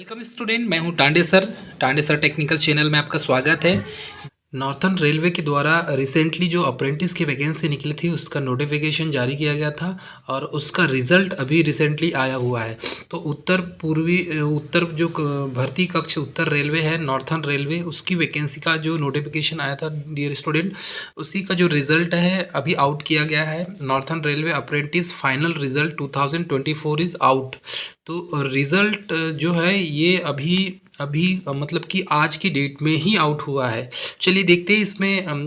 Welcome student, मैं हूं Tande sir technical channel में आपका स्वागत है। नॉर्थर्न रेलवे के द्वारा रिसेंटली जो अप्रेंटिस की वैकेंसी निकली थी उसका नोटिफिकेशन जारी किया गया था और उसका रिजल्ट अभी रिसेंटली आया हुआ है। तो उत्तर जो भर्ती कक्ष उत्तर रेलवे है, नॉर्थर्न रेलवे, उसकी वैकेंसी का जो नोटिफिकेशन आया था डियर स्टूडेंट, उसी का जो रिजल्ट है अभी आउट किया गया है। Northern railway apprentice final result 2024 is out. तो रिज़ल्ट जो है ये अभी अभी मतलब कि आज की डेट में ही आउट हुआ है। चलिए देखते हैं इसमें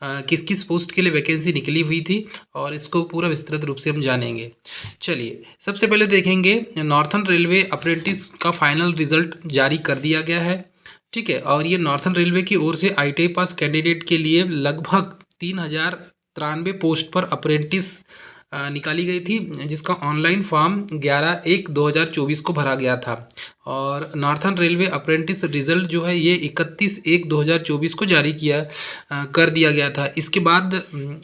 किस किस पोस्ट के लिए वैकेंसी निकली हुई थी और इसको पूरा विस्तृत रूप से हम जानेंगे। चलिए सबसे पहले देखेंगे, नॉर्थर्न रेलवे अप्रेंटिस का फाइनल रिजल्ट जारी कर दिया गया है। ठीक है, और ये नॉर्थर्न रेलवे की ओर से ITI पास कैंडिडेट के लिए लगभग 3093 पोस्ट पर अप्रेंटिस निकाली गई थी, जिसका ऑनलाइन फॉर्म 11/1/2024 को भरा गया था। और नॉर्थर्न रेलवे अप्रेंटिस रिजल्ट जो है ये 31/1/2024 को जारी कर दिया गया था। इसके बाद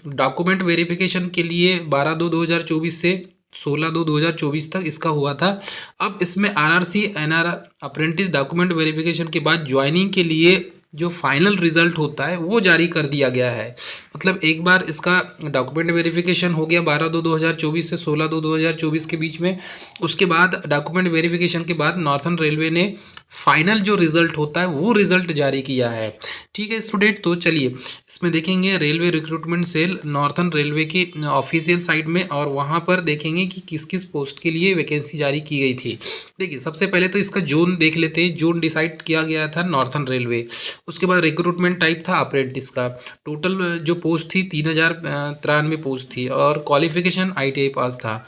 डॉक्यूमेंट वेरिफिकेशन के लिए 12/2/2024 से 16/2/2024 तक इसका हुआ था। अब इसमें RRC NR apprentice document verification के बाद ज्वाइनिंग के लिए जो फाइनल रिजल्ट होता है वो जारी कर दिया गया है। मतलब एक बार इसका डॉक्यूमेंट वेरिफिकेशन हो गया 12/2/2024 से 16/2/2024 के बीच में। उसके बाद डॉक्यूमेंट वेरिफिकेशन के बाद नॉर्थर्न रेलवे ने फाइनल जो रिजल्ट होता है वो रिजल्ट जारी किया है। ठीक है स्टूडेंट, तो चलिए इसमें देखेंगे railway recruitment cell northern railway की ऑफिशियल साइट में, और वहाँ पर देखेंगे कि किस किस पोस्ट के लिए वैकेंसी जारी की गई थी। देखिए सबसे पहले तो इसका जोन देख लेते हैं। जोन डिसाइड किया गया था नॉर्थर्न रेलवे। उसके बाद रिक्रूटमेंट टाइप था अप्रेंटिस का। टोटल जो पोस्ट थी 3093 पोस्ट थी और क्वालिफिकेशन ITI पास था।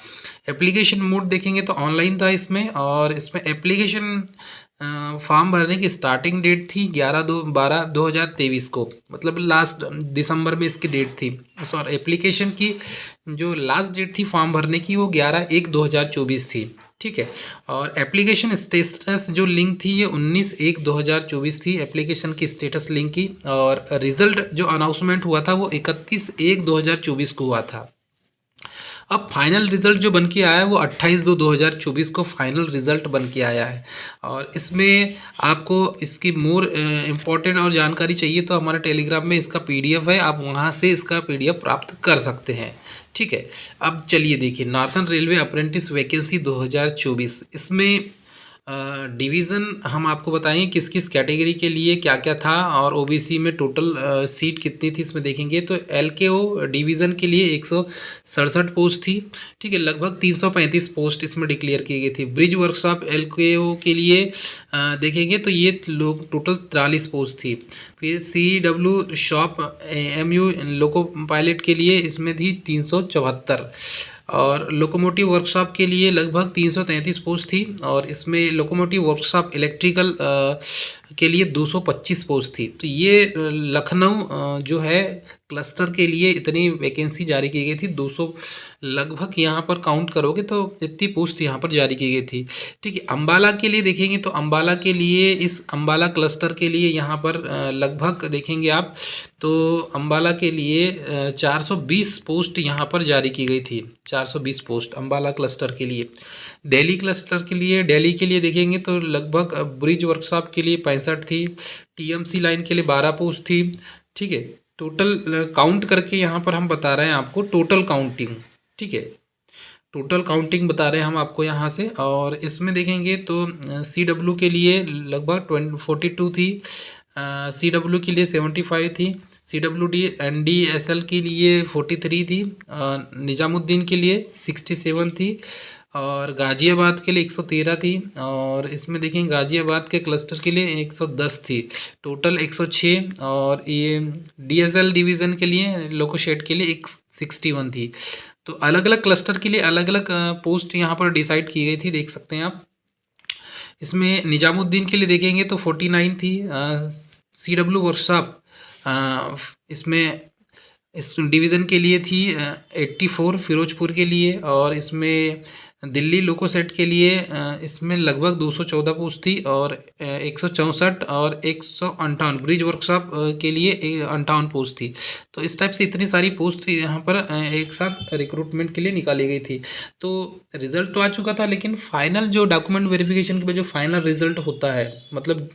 एप्लीकेशन मोड देखेंगे तो ऑनलाइन था इसमें, और इसमें एप्लीकेशन फॉर्म भरने की स्टार्टिंग डेट थी 11/12/2023 को, मतलब लास्ट दिसंबर में इसकी डेट थी। और एप्लीकेशन की जो लास्ट डेट थी फॉर्म भरने की वो 11/1/2024 थी। ठीक है, और एप्लीकेशन स्टेटस जो लिंक थी ये 19/1/2024 थी, एप्लीकेशन की स्टेटस लिंक की। और रिजल्ट जो अनाउंसमेंट हुआ था वो 31/1/2024 को हुआ था। अब फाइनल रिजल्ट जो बन के आया है वो 28/2/2024 को फाइनल रिजल्ट बन के आया है। और इसमें आपको इसकी मोर इम्पोर्टेंट और जानकारी चाहिए तो हमारे टेलीग्राम में इसका PDF है, आप वहाँ से इसका PDF प्राप्त कर सकते हैं। ठीक है, अब चलिए देखिए नॉर्थर्न रेलवे अप्रेंटिस वैकेंसी 2024, इसमें डिवीज़न हम आपको बताएंगे किस किस कैटेगरी के लिए क्या क्या था, और OBC में टोटल सीट कितनी थी इसमें देखेंगे। तो LKO डिवीज़न के लिए 167 पोस्ट थी। ठीक है, लगभग 335 पोस्ट इसमें डिक्लेयर की गई थी। ब्रिज वर्कशॉप LKO के लिए देखेंगे तो ये लोग टोटल 43 पोस्ट थी। फिर CW shop MU loco pilot के लिए इसमें थी 374, और लोकोमोटिव वर्कशॉप के लिए लगभग 333 पोस्ट थी, और इसमें लोकोमोटिव वर्कशॉप इलेक्ट्रिकल के लिए 225 पोस्ट थी। तो ये लखनऊ जो है क्लस्टर के लिए इतनी वैकेंसी जारी की गई थी। 200 लगभग यहाँ पर काउंट करोगे तो इतनी पोस्ट यहाँ पर जारी की गई थी। ठीक है, अम्बाला के लिए देखेंगे तो अम्बाला के लिए, इस अम्बाला क्लस्टर के लिए यहाँ पर लगभग देखेंगे आप तो अम्बाला के लिए 420 पोस्ट यहाँ पर जारी की गई थी। 420 पोस्ट अम्बाला क्लस्टर के लिए। दिल्ली क्लस्टर के लिए, दिल्ली के लिए देखेंगे तो लगभग ब्रिज वर्कशॉप के लिए 65 थी। TMC लाइन के लिए 12 पोस्ट थी। ठीक है, टोटल काउंट करके यहाँ पर हम बता रहे हैं आपको टोटल काउंटिंग। ठीक है, टोटल काउंटिंग बता रहे हैं हम आपको यहाँ से। और इसमें देखेंगे तो CW के लिए लगभग 42 थी, CW के लिए 75 थी, CWD NDSL के लिए 43 थी, निजामुद्दीन के लिए 67 थी, और गाज़ियाबाद के लिए 113 थी, और इसमें देखें गाज़ियाबाद के क्लस्टर के लिए 110 थी, टोटल 106। और ये DSL डिवीज़न के लिए लोको शेड के लिए 61 थी। तो अलग अलग क्लस्टर के लिए अलग अलग पोस्ट यहाँ पर डिसाइड की गई थी, देख सकते हैं आप। इसमें निजामुद्दीन के लिए देखेंगे तो 49 थी। CW वर्कशॉप इसमें इस डिवीज़न के लिए थी 84 फिरोजपुर के लिए, और इसमें दिल्ली लोको सेट के लिए इसमें लगभग 214 पोस्ट थी और 164 और 158 ब्रिज वर्कशॉप के लिए 58 पोस्ट थी। तो इस टाइप से इतनी सारी पोस्ट यहाँ पर एक साथ रिक्रूटमेंट के लिए निकाली गई थी। तो रिजल्ट तो आ चुका था, लेकिन फाइनल जो डॉक्यूमेंट वेरिफिकेशन के बाद जो फाइनल रिजल्ट होता है, मतलब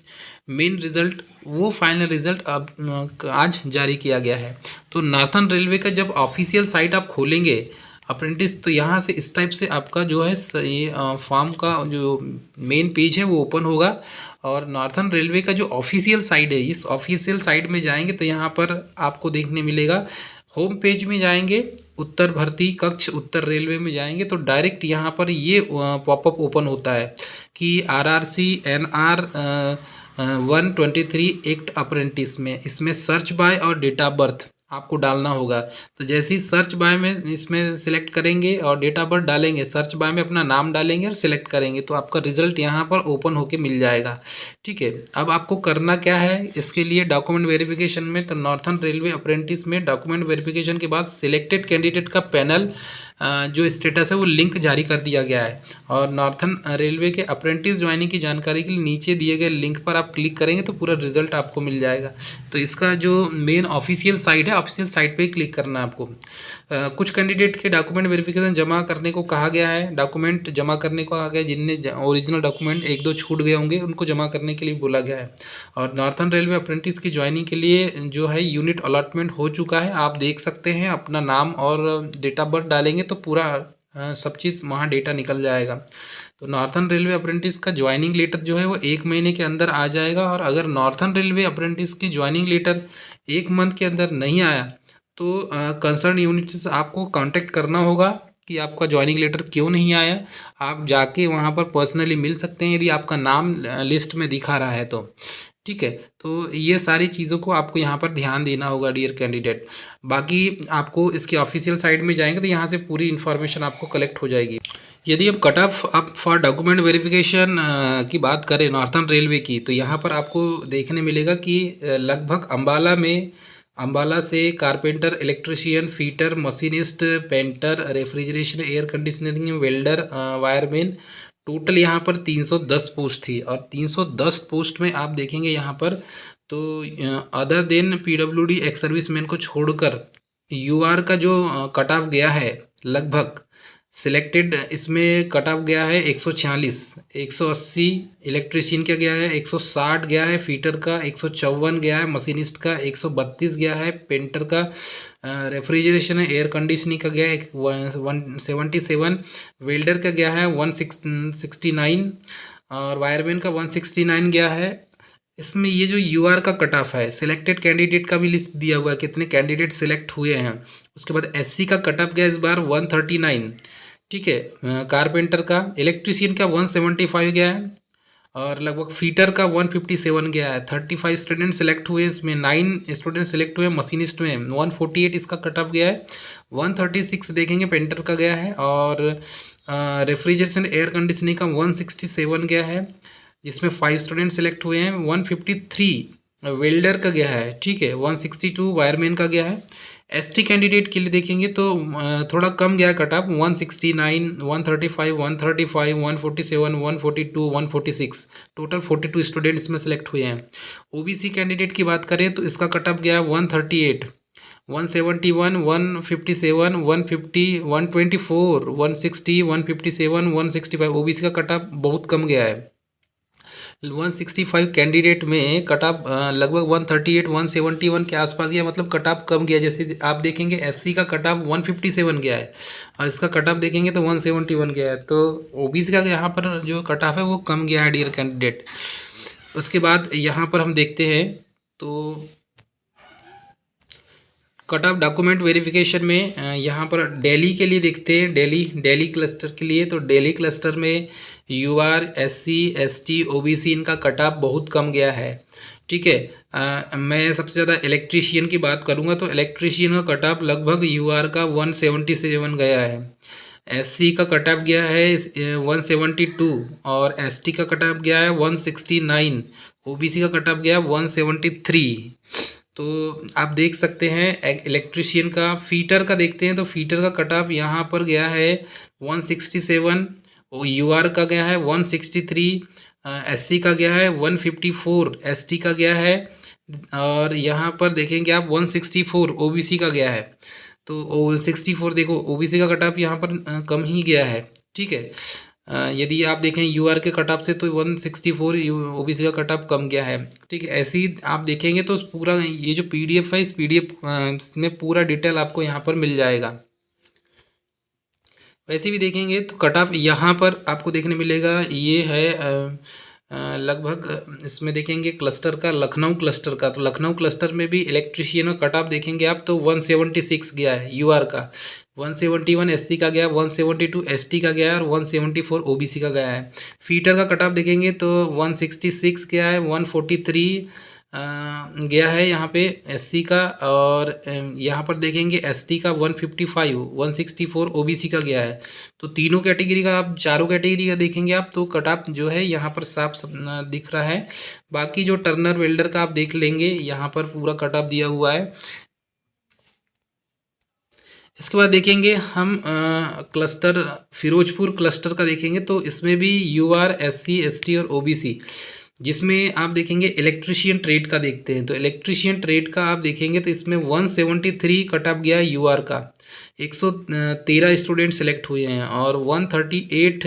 मेन रिजल्ट, वो फाइनल रिजल्ट अब आज जारी किया गया है। तो नार्थन रेलवे का जब ऑफिशियल साइट आप खोलेंगे अप्रेंटिस, तो यहाँ से इस टाइप से आपका जो है ये फॉर्म का जो मेन पेज है वो ओपन होगा। और नॉर्थन रेलवे का जो ऑफिशियल साइट है, इस ऑफिशियल साइट में जाएंगे तो यहाँ पर आपको देखने मिलेगा, होम पेज में जाएंगे, उत्तर भर्ती कक्ष उत्तर रेलवे में जाएंगे तो डायरेक्ट यहाँ पर ये पॉपअप ओपन होता है कि RRC NR 123 एक्ट अप्रेंटिस में, इसमें सर्च बाय और डेट ऑफ बर्थ आपको डालना होगा। तो जैसे ही सर्च बाय में इसमें सिलेक्ट करेंगे और डेट ऑफ बर्थ डालेंगे, सर्च बाय में अपना नाम डालेंगे और सिलेक्ट करेंगे तो आपका रिजल्ट यहाँ पर ओपन होके मिल जाएगा। ठीक है, अब आपको करना क्या है इसके लिए डॉक्यूमेंट वेरिफिकेशन में, तो नॉर्थन रेलवे अप्रेंटिस में डॉक्यूमेंट वेरिफिकेशन के बाद सिलेक्टेड कैंडिडेट का पैनल जो स्टेटस है वो लिंक जारी कर दिया गया है। और नॉर्थन रेलवे के अप्रेंटिस ज्वाइनिंग की जानकारी के लिए नीचे दिए गए लिंक पर आप क्लिक करेंगे तो पूरा रिजल्ट आपको मिल जाएगा। तो इसका जो मेन ऑफिशियल साइट है, ऑफिशियल साइट पे ही क्लिक करना है आपको। कुछ कैंडिडेट के डॉक्यूमेंट वेरिफिकेशन जमा करने को कहा गया है, डॉक्यूमेंट जमा करने को कहा गया है, जिनने ओरिजिनल डॉक्यूमेंट एक दो छूट गए होंगे उनको जमा करने के लिए बोला गया है। और नॉर्थन रेलवे अप्रेंटिस की ज्वाइनिंग के लिए जो है यूनिट अलॉटमेंट हो चुका है, आप देख सकते हैं। अपना नाम और डेट ऑफ बर्थ डालेंगे तो पूरा सब चीज़ वहाँ डेटा निकल जाएगा। तो नॉर्थन रेलवे अप्रेंटिस का ज्वाइनिंग लेटर जो है वो 1 महीने के अंदर आ जाएगा। और अगर नॉर्थन रेलवे अप्रेंटिस की ज्वाइनिंग लेटर 1 मंथ के अंदर नहीं आया तो कंसर्न यूनिट से आपको कांटेक्ट करना होगा कि आपका ज्वाइनिंग लेटर क्यों नहीं आया। आप जाके वहाँ पर पर्सनली मिल सकते हैं यदि आपका नाम लिस्ट में दिखा रहा है तो। ठीक है, तो ये सारी चीज़ों को आपको यहाँ पर ध्यान देना होगा डियर कैंडिडेट। बाकी आपको इसके ऑफिशियल साइट में जाएंगे तो यहाँ से पूरी इन्फॉर्मेशन आपको कलेक्ट हो जाएगी। यदि हम cut off up for document verification की बात करें नॉर्थन रेलवे की, तो यहाँ पर आपको देखने मिलेगा कि लगभग अम्बाला से carpenter, electrician, fitter, machinist, painter, refrigeration, air conditioning, welder, wireman, total यहाँ पर 310 पोस्ट थी। और 310 पोस्ट में आप देखेंगे यहाँ पर तो other than PWD ex serviceman को छोड़कर UR का जो कट ऑफ गया है लगभग सिलेक्टेड, इसमें कट ऑफ गया है 146, 180 इलेक्ट्रिशियन का गया है, 160 गया है फीटर का, 154 गया है मशीनिस्ट का, 132 गया है पेंटर का, रेफ्रिजरेशन है एयर कंडीशनिंग का गया है 177, वेल्डर का गया है 169 और वायरमैन का 169 गया है। इसमें ये जो UR का कट ऑफ है, सिलेक्टेड कैंडिडेट का भी लिस्ट दिया हुआ है कितने कैंडिडेट सिलेक्ट हुए हैं। उसके बाद SC का कट ऑफ गया इस बार 139। ठीक है, कारपेंटर का, इलेक्ट्रिशियन का 175 गया है और लगभग फीटर का 157 गया है। 35 स्टूडेंट सेलेक्ट हुए, इसमें 9 स्टूडेंट सेलेक्ट हुए मशीनिस्ट में, 148 इसका कट ऑफ गया है। 136 देखेंगे पेंटर का गया है और रेफ्रिजरेशन एयर कंडीशनिंग का 167 गया है जिसमें 5 स्टूडेंट सेलेक्ट हुए हैं। 153 वेल्डर का गया है। ठीक है, 162 वायरमैन का गया है। ST कैंडिडेट के लिए देखेंगे तो थोड़ा कम गया कट ऑफ 169, 135, 135, 147, 142, 146, टोटल 42 स्टूडेंट इसमें सेलेक्ट हुए हैं। OBC कैंडिडेट की बात करें तो इसका कट ऑफ गया 138, 171, 157, 150, 124, 160, 157, 165। OBC का कट ऑफ बहुत कम गया है। 165 कैंडिडेट में कट ऑफ लगभग 138, 171 के आसपास गया, मतलब कट ऑफ कम गया। जैसे आप देखेंगे SC का कट ऑफ 157 गया है और इसका कट ऑफ देखेंगे तो 171 गया है। तो OBC का यहाँ पर जो कट ऑफ है वो कम गया है डियर कैंडिडेट। उसके बाद यहाँ पर हम देखते हैं तो कट ऑफ डॉक्यूमेंट वेरिफिकेशन में यहाँ पर दिल्ली के लिए देखते हैं, दिल्ली क्लस्टर के लिए। तो दिल्ली क्लस्टर में UR, SC, ST, OBC इनका कट ऑफ बहुत कम गया है। ठीक है, मैं सबसे ज़्यादा इलेक्ट्रीशियन की बात करूँगा तो इलेक्ट्रीशियन का कट ऑफ लगभग UR का 177 गया है, SC का कट ऑफ गया है 172 और ST का कट ऑफ गया है 169, OBC का कट ऑफ गया 173। तो आप देख सकते हैं इलेक्ट्रीशियन का फीटर का देखते हैं तो फीटर का कट ऑफ यहाँ पर गया है 167, और यूआर का गया है 163, एससी का गया है 154, एसटी का गया है, और यहाँ पर देखेंगे आप 164 ओबीसी का गया है। तो 64 देखो ओबीसी का कट ऑफ यहाँ पर कम ही गया है। ठीक है, यदि आप देखें यूआर के कट ऑफ से तो 164 ओबीसी का कट ऑफ कम गया है। ठीक है, ऐसे ही आप देखेंगे तो पूरा ये जो पीडीएफ है इस पीडीएफ में पूरा डिटेल आपको यहाँ पर मिल जाएगा। वैसे भी देखेंगे तो कट ऑफ यहाँ पर आपको देखने मिलेगा, ये है लगभग इसमें देखेंगे क्लस्टर का, लखनऊ क्लस्टर का। तो लखनऊ क्लस्टर में भी इलेक्ट्रीशियन का कट ऑफ देखेंगे आप तो 176 गया है यूआर का, 171 एससी का गया, 172 एसटी का गया है, और 174 ओबीसी का गया है। फीटर का कट ऑफ देखेंगे तो 166 गया है, 143 गया है यहाँ पे एससी का, और यहाँ पर देखेंगे एसटी का 155, 164 ओबीसी का गया है। तो तीनों कैटेगरी का आप, चारों कैटेगरी का देखेंगे आप तो कट ऑफ जो है यहाँ पर साफ दिख रहा है। बाकी जो टर्नर वेल्डर का आप देख लेंगे, यहाँ पर पूरा कट ऑफ दिया हुआ है। इसके बाद देखेंगे हम क्लस्टर फिरोजपुर क्लस्टर का देखेंगे तो इसमें भी यूआर, एससी, एसटी और ओबीसी, जिसमें आप देखेंगे इलेक्ट्रीशियन ट्रेड का देखते हैं तो इलेक्ट्रीशियन ट्रेड का आप देखेंगे तो इसमें 173 कट ऑफ गया यूआर का, 113 स्टूडेंट सेलेक्ट हुए हैं, और 138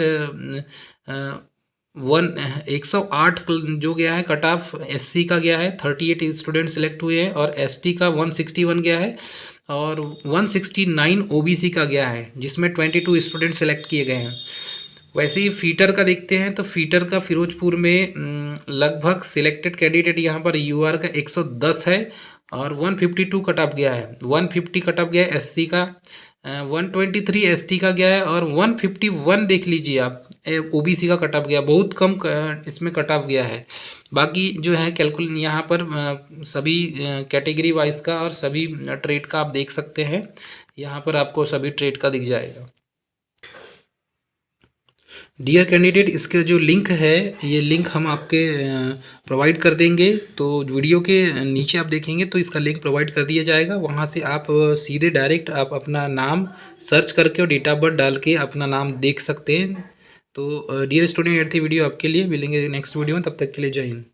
108 जो गया है कट ऑफ एससी का गया है, 38 स्टूडेंट सेलेक्ट हुए हैं, और एसटी का 161 गया है, और 169 ओबीसी का गया है, जिसमें 22 स्टूडेंट सेलेक्ट किए गए हैं। वैसे ही फीटर का देखते हैं तो फीटर का फिरोजपुर में लगभग सिलेक्टेड कैंडिडेट यहाँ पर यूआर का 110 है, और 152 कट ऑफ गया है, 150 कट ऑफ गया है एससी का, 123 एसटी का गया है, और 151 देख लीजिए आप ओबीसी का कट ऑफ गया, बहुत कम इसमें कट ऑफ गया है। बाकी जो है कैलकुल यहाँ पर सभी कैटेगरी वाइज का और सभी ट्रेड का आप देख सकते हैं, यहाँ पर आपको सभी ट्रेड का दिख जाएगा। डियर कैंडिडेट, इसका जो लिंक है ये लिंक हम आपके प्रोवाइड कर देंगे। तो वीडियो के नीचे आप देखेंगे तो इसका लिंक प्रोवाइड कर दिया जाएगा, वहाँ से आप सीधे डायरेक्ट आप अपना नाम सर्च करके और डेट ऑफ बर्थ डाल के अपना नाम देख सकते हैं। तो डियर स्टूडेंट, ये थी वीडियो आपके लिए। मिलेंगे नेक्स्ट वीडियो में, तब तक के लिए जय हिंद।